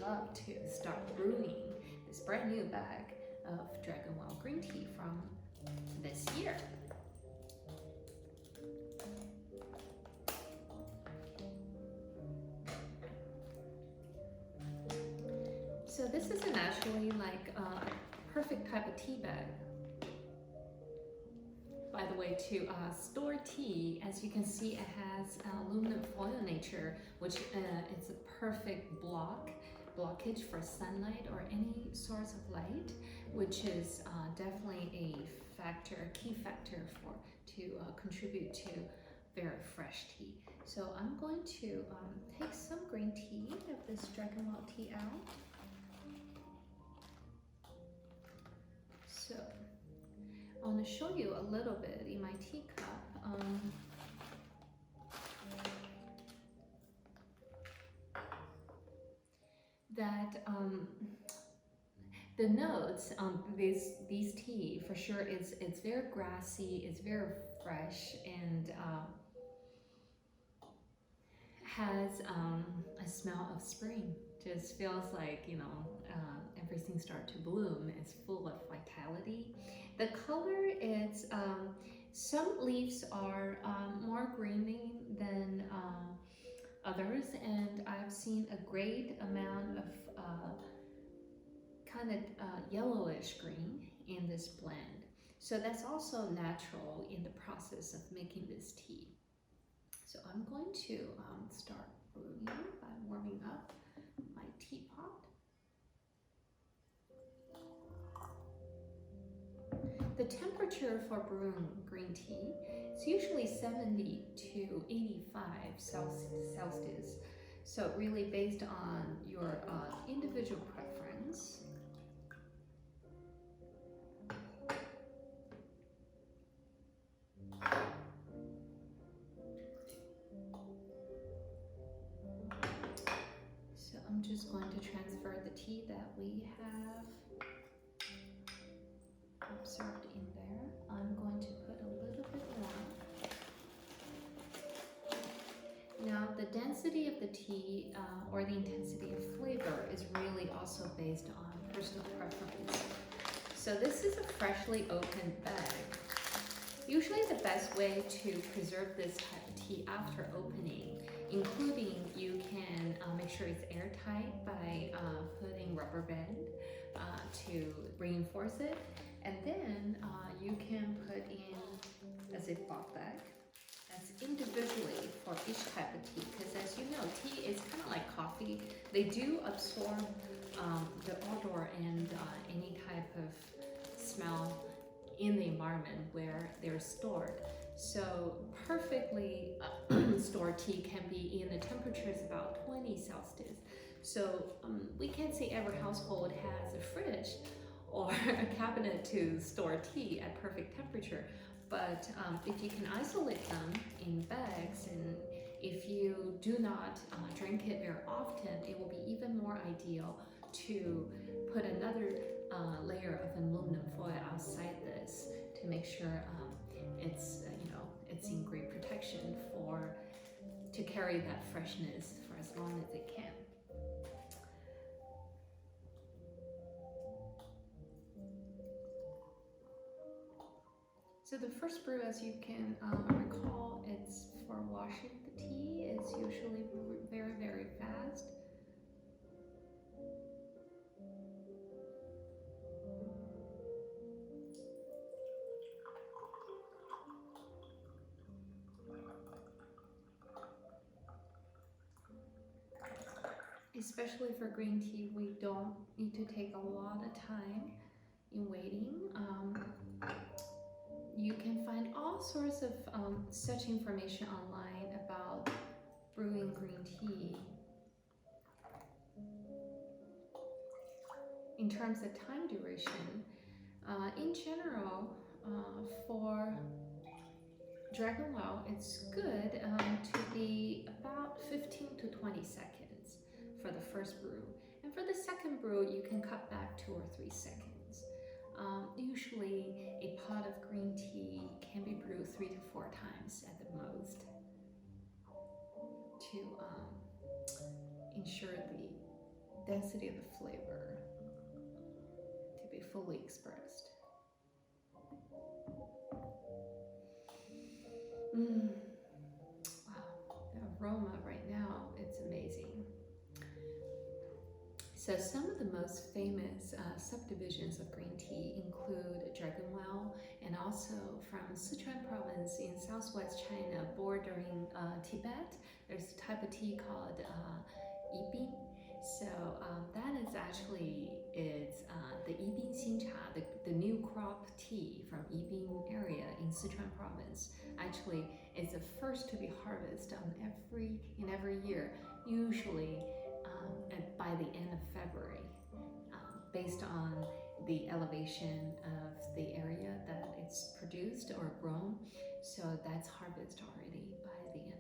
love to start brewing this brand new bag of Dragon Well green tea from this year. So this isn't actually like a perfect type of tea bag. By the way, to store tea, as you can see, it has aluminum foil nature, which is a perfect blockage for sunlight or any source of light, which is definitely a key factor to contribute to very fresh tea. So I'm going to take some green tea of this Dragon Well tea out. So I want to show you a little bit in my teacup. That the notes on these tea for sure it's very grassy, it's very fresh, and has a smell of spring. Just feels like, you know, everything starts to bloom. It's full of vitality. The color is, some leaves are more greeny than others, and I've seen a great amount of kind of yellowish green in this blend. So that's also natural in the process of making this tea. So I'm going to start brewing by warming up my teapot. The temperature for brewing green tea is usually 70 to 85 Celsius. So really based on your individual preference. So I'm just going to transfer the tea that we have observed in there. I'm going to put a little bit more. Now the density of the tea or the intensity of flavor is really also based on personal preference. So this is a freshly opened bag. Usually the best way to preserve this type of tea after opening, including you can make sure it's airtight by putting rubber band to reinforce it. And then you can put in a Ziploc bag as individually for each type of tea, because as you know, tea is kind of like coffee. They do absorb the odor and any type of smell in the environment where they're stored. So perfectly stored tea can be in the temperatures about 20 Celsius. So we can't say every household has a fridge or a cabinet to store tea at perfect temperature, but if you can isolate them in bags, and if you do not drink it very often, it will be even more ideal to put another layer of aluminum foil outside this to make sure it's it's in great protection to carry that freshness for as long as it can. So the first brew, as you can recall, it's for washing the tea. It's usually very, very fast. Especially for green tea, we don't need to take a lot of time in waiting. You can find all sorts of such information online about brewing green tea. In terms of time duration, in general, for Dragon Well, it's good to be about 15 to 20 seconds for the first brew. And for the second brew, you can cut back 2 or 3 seconds. Usually a pot of green tea can be brewed 3 to 4 times at the most to ensure the density of the flavor to be fully expressed. Wow, the aroma right now, it's amazing. So some of the most famous subdivisions of green tea include Dragon Well, and also from Sichuan province in southwest China bordering Tibet, there's a type of tea called Yibin. So that is actually, it's the Yibin Xincha, the new crop tea from Yibin area in Sichuan province. Actually, it's the first to be harvested in every year, usually by the end of February, based on the elevation of the area that it's produced or grown. So that's harvested already by the end